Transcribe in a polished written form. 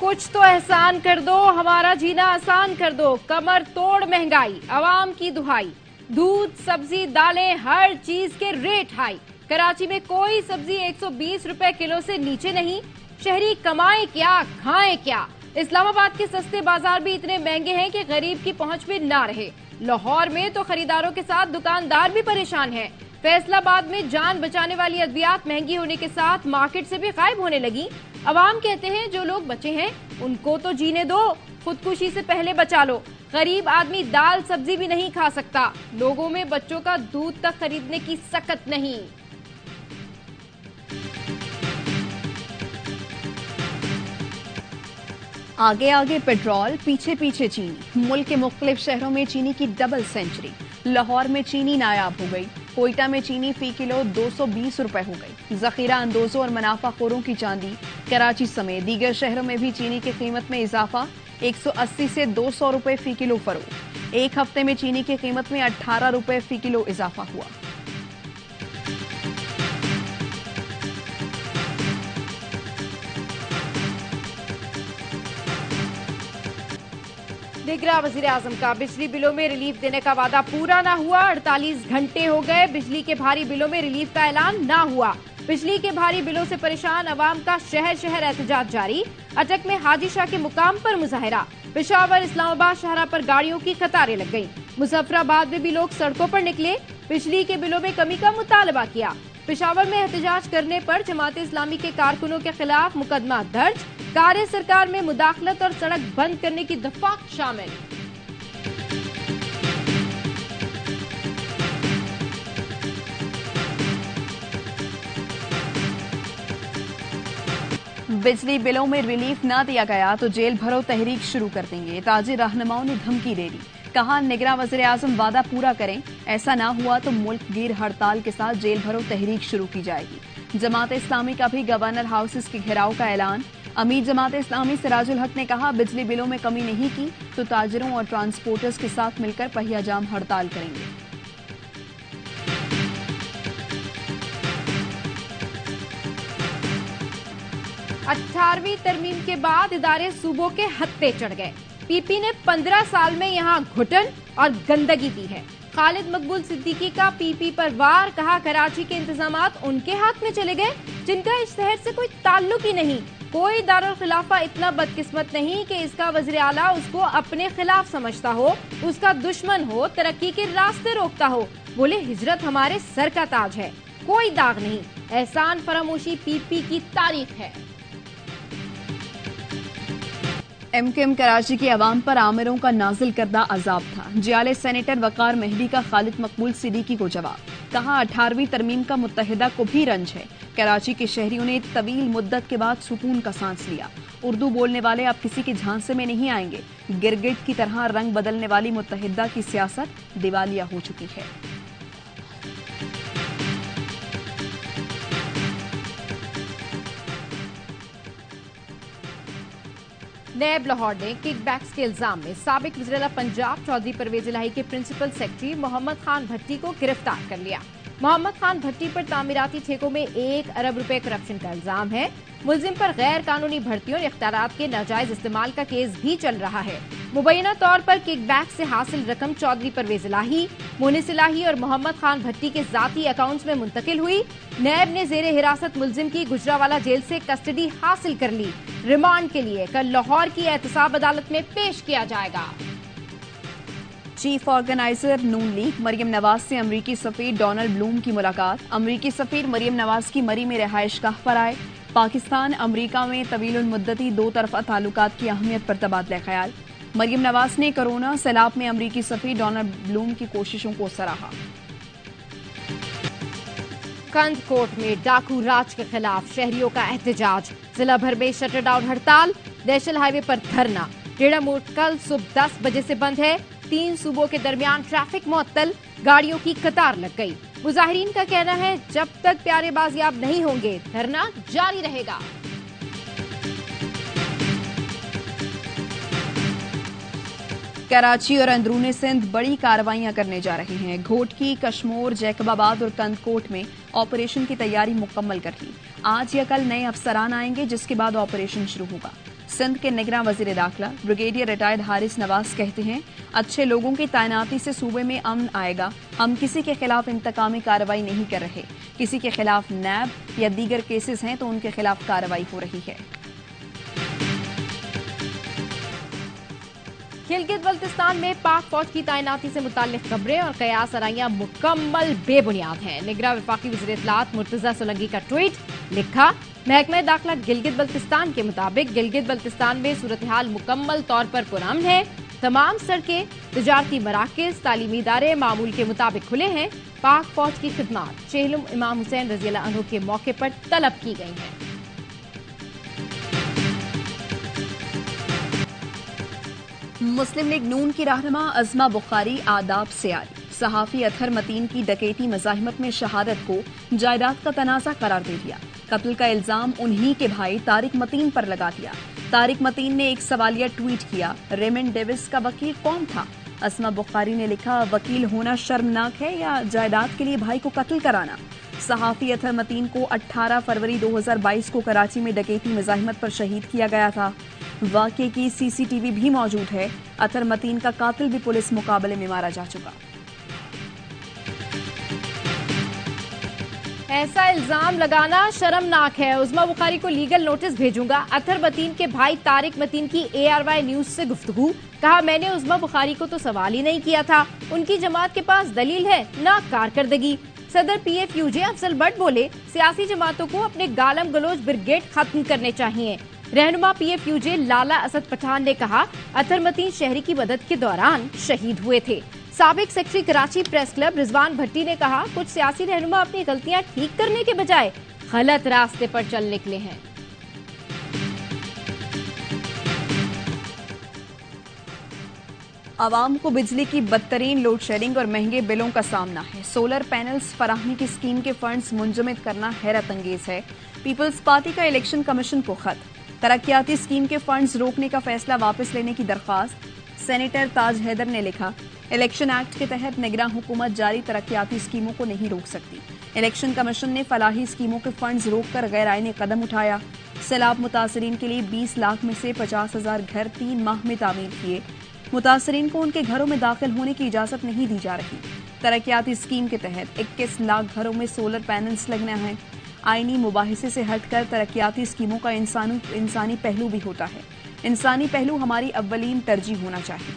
कुछ तो एहसान कर दो, हमारा जीना आसान कर दो। कमर तोड़ महंगाई, आवाम की दुहाई। दूध, सब्जी, दालें, हर चीज के रेट हाई। कराची में कोई सब्जी 120 रुपए किलो से नीचे नहीं। शहरी कमाए क्या, खाएं क्या। इस्लामाबाद के सस्ते बाजार भी इतने महंगे हैं कि गरीब की पहुंच में ना रहे। लाहौर में तो खरीदारों के साथ दुकानदार भी परेशान हैं। फैसलाबाद में जान बचाने वाली अद्वियात महंगी होने के साथ मार्केट से भी गायब होने लगी। अवाम कहते हैं जो लोग बचे हैं उनको तो जीने दो, खुदकुशी से पहले बचा लो। गरीब आदमी दाल सब्जी भी नहीं खा सकता। लोगों में बच्चों का दूध तक खरीदने की सकत नहीं। आगे आगे पेट्रोल, पीछे पीछे चीनी। मुल्क के मुख्तलिफ शहरों में चीनी की डबल सेंचुरी। लाहौर में चीनी नायाब हो गई। कोयटा में चीनी फी किलो 220 रुपए हो गई। जखीरा अंदोजों और मुनाफाखोरों की चांदी। कराची समेत दीगर शहरों में भी चीनी की कीमत में इजाफा। 180 से 200 रुपए फी किलो फरोख्त। एक हफ्ते में चीनी की कीमत में 18 रुपए फी किलो इजाफा हुआ। निगरान वजीर आजम का बिजली बिलों में रिलीफ देने का वादा पूरा ना हुआ। 48 घंटे हो गए, बिजली के भारी बिलों में रिलीफ का ऐलान ना हुआ। बिजली के भारी बिलों से परेशान अवाम का शहर शहर एहतजाज जारी। अटक में हाजी शाह के मुकाम पर मुजाहिरा। पेशावर, इस्लामाबाद शाहरा पर गाड़ियों की कतारें लग गई। मुजफ्फराबाद में भी लोग सड़कों पर निकले, बिजली के बिलों में कमी का मुतालबा किया। पेशावर में एहतजाज करने पर जमात इस्लामी के कारकुनों के खिलाफ मुकदमा दर्ज। कार्य सरकार में मुदाखलत और सड़क बंद करने की दफाक शामिल। बिजली बिलों में रिलीफ ना दिया गया तो जेल भरो तहरीक शुरू कर देंगे। ताजिर रहनुमाओं ने धमकी दे दी। कहा निगरान वज़ीर आज़म वादा पूरा करें, ऐसा ना हुआ तो मुल्क गिर हड़ताल के साथ जेल भरो तहरीक शुरू की जाएगी। जमात इस्लामी का भी गवर्नर हाउसेस के घेराव का ऐलान। अमीर जमात इस्लामी सिराजुल हक ने कहा बिजली बिलों में कमी नहीं की तो ताजिरों और ट्रांसपोर्टर्स के साथ मिलकर पहिया जाम हड़ताल करेंगे। 18वीं तरमीम के बाद इदारे सूबों के हत्थे चढ़ गए। पीपी ने 15 साल में यहां घुटन और गंदगी दी है। खालिद मकबूल सिद्दीकी का पीपी पर वार। कहा कराची के इंतजामात उनके हाथ में चले गए जिनका इस शहर से कोई ताल्लुक ही नहीं। कोई दारुल खिलाफा इतना बदकिस्मत नहीं कि इसका वज़ीर आला उसको अपने खिलाफ समझता हो, उसका दुश्मन हो, तरक्की के रास्ते रोकता हो। बोले हिजरत हमारे सर का ताज है, कोई दाग नहीं। एहसान फरामोशी पीपी की तारीफ है। एमकेएम कराची की आवाम पर आमिरों का नाजिल करदा अजाब था। जियाले सेनेटर वकार मेहदी का खालिद मकबूल सिद्दीकी को जवाब। कहा 18वीं तरमीम का मुत्तहिदा को भी रंज है। कराची के शहरियों ने तवील मुद्दत के बाद सुकून का सांस लिया। उर्दू बोलने वाले अब किसी के झांसे में नहीं आएंगे। गिरगिट की तरह रंग बदलने वाली मुत्तहिदा की सियासत दिवालिया हो चुकी है। नैब लाहौर ने किकबैक्स के इल्जाम में साबिक वज़ीर पंजाब चौधरी परवेज इलाही के प्रिंसिपल सेक्रेटरी मोहम्मद खान भट्टी को गिरफ्तार कर लिया। मोहम्मद खान भट्टी पर तामीराती ठेकों में 1 अरब रुपए करप्शन का इल्जाम है। मुलजिम पर गैर कानूनी भर्तियों और इख्तियारात के नाजायज इस्तेमाल का केस भी चल रहा है। मुबैना तौर पर किकबैक से हासिल रकम चौधरी परवेज इलाही, मुनिस इलाही और मोहम्मद खान भट्टी के जाती अकाउंट्स में मुंतकिल हुई। नैब ने जेरे हिरासत मुलजिम की गुजरावाला जेल से कस्टडी हासिल कर ली। रिमांड के लिए कल लाहौर की एहतसाब अदालत में पेश किया जाएगा। चीफ ऑर्गेनाइजर नून लीग मरियम नवाज से अमरीकी सफीर डोनाल्ड ब्लूम की मुलाकात। अमरीकी सफीर मरियम नवाज की मरी में रिहाइशगाह पर आए। पाकिस्तान अमरीका में तवील मुद्दती दो तरफा ताल्लुकात की अहमियत पर तबादला ख्याल। मरियम नवाज ने कोरोना सैलाब में अमरीकी सफीर डोनाल्ड ब्लूम की कोशिशों को सराहा। कंदकोट में डाकू राज के खिलाफ शहरियों का एहतजाज। जिला भर में शटर डाउन हड़ताल। नेशनल हाईवे पर धरना। डेढ़ा मोड़ कल सुबह 10 बजे से बंद है। 3 सूबों के दरमियान ट्रैफिक मुअत्तल। गाड़ियों की कतार लग गई। मुजाहिरीन का कहना है जब तक प्यारे बाजियाब नहीं होंगे धरना जारी रहेगा। कराची और अंदरूनी सिंध बड़ी कार्रवाइयां करने जा रहे हैं। घोटकी, कश्मोर, जैकबाबाद और कंदकोट में ऑपरेशन की तैयारी मुकम्मल कर ली। आज या कल नए अफसरान आएंगे जिसके बाद ऑपरेशन शुरू होगा। सिंध के निगरान वजीर दाखिला ब्रिगेडियर रिटायर्ड हारिस नवाज कहते हैं, अच्छे लोगों की तैनाती से सूबे में अमन आएगा। हम किसी के खिलाफ इंतकामी कार्रवाई नहीं कर रहे। किसी के खिलाफ नैब या दीगर केसेस हैं तो उनके खिलाफ कार्रवाई हो रही है। गिलगित बल्तिस्तान में पाक फौज की तैनाती से मुताल्लिक खबरें और कयास आराइयां मुकम्मल बेबुनियाद हैं। निगरान वफाकी वज़ीर इत्तलात मुर्तजा सोलंकी का ट्वीट, लिखा, महकमा दाखिला गिलगित बल्तिस्तान के मुताबिक गिलगित बल्तिस्तान में सूरत हाल मुकम्मल तौर पर पुरअमन है। तमाम सड़कें, तिजारती मराकज़, तालीमी इदारे मामूल के मुताबिक खुले हैं। पाक फौज की खिदमात चेहलुम इमाम हुसैन रज़ियल्लाहु अन्हु के मौके पर तलब की गई हैं। मुस्लिम लीग नून की रहनुमा अज़मा बुखारी आदाब से आई। सहाफ़ी अतहर मतीन की डकैती मज़ाहिमत में शहादत को जायदाद का तनाज़ा करार दे दिया। कत्ल का इल्जाम उन्हीं के भाई तारिक मतीन पर लगा दिया। तारिक मतीन ने एक सवालिया ट्वीट किया, रेमंड डेविस का वकील कौन था? अज़मा बुखारी ने लिखा, वकील होना शर्मनाक है या जायदाद के लिए भाई को कत्ल कराना? सहाफ़ी अतहर मतीन को 18 फरवरी 2022 को कराची में डकैती मज़ाहिमत पर शहीद किया गया था। वाक़े की सीसीटीवी भी मौजूद है। अतहर मतीन का कातिल भी पुलिस मुकाबले में मारा जा चुका। ऐसा इल्जाम लगाना शर्मनाक है। उज़मा बुखारी को लीगल नोटिस भेजूंगा। अतहर मतीन के भाई तारिक मतीन की ARY न्यूज से गुफ्तगू, कहा, मैंने उज़मा बुखारी को तो सवाल ही नहीं किया था। उनकी जमात के पास दलील है ना कारकर्दगी। सदर PFUJ अफजल भट्ट बोले, सियासी जमातों को अपने गालम गलोच ब्रिगेड खत्म करने चाहिए। रहनुमा PFUJ लाला असद पठान ने कहा, अतहर मतीन शहरी की मदद के दौरान शहीद हुए थे। साबिक secretary Karachi press club Rizwan Bhatti ने कहा, कुछ सियासी रहनुमा अपनी गलतियां ठीक करने के बजाय गलत रास्ते पर चल निकले हैं। आवाम को बिजली की बदतरीन लोड शेडिंग और महंगे बिलों का सामना है। सोलर पैनल्स फराहमी की स्कीम के फंड्स मुंजमद करना हैरत अंगेज है। पीपल्स पार्टी का इलेक्शन कमीशन को खत, तरक्याती स्कीम के फंड्स रोकने का फैसला वापस लेने की दरख्वास्त। सेनेटर ताज हैदर ने लिखा, इलेक्शन एक्ट के तहत निगरान हुकूमत जारी तरक्याती स्कीमों को नहीं रोक सकती। इलेक्शन कमीशन ने फलाही स्कीमों के फंड्स रोककर गैर आईनी कदम उठाया। सैलाब मुतासरीन के लिए 20 लाख में से 50,000 घर 3 माह में तामीर किए। मुतासरीन को उनके घरों में दाखिल होने की इजाजत नहीं दी जा रही। तरक्याती स्कीम के तहत 21 लाख घरों में सोलर पैनल्स लगना है। आईनी मुबाहिसे से हटकर तरक्याती स्कीमों का इंसानी पहलू भी होता है। इंसानी पहलू हमारी अव्वलीन तरजीह होना चाहिए।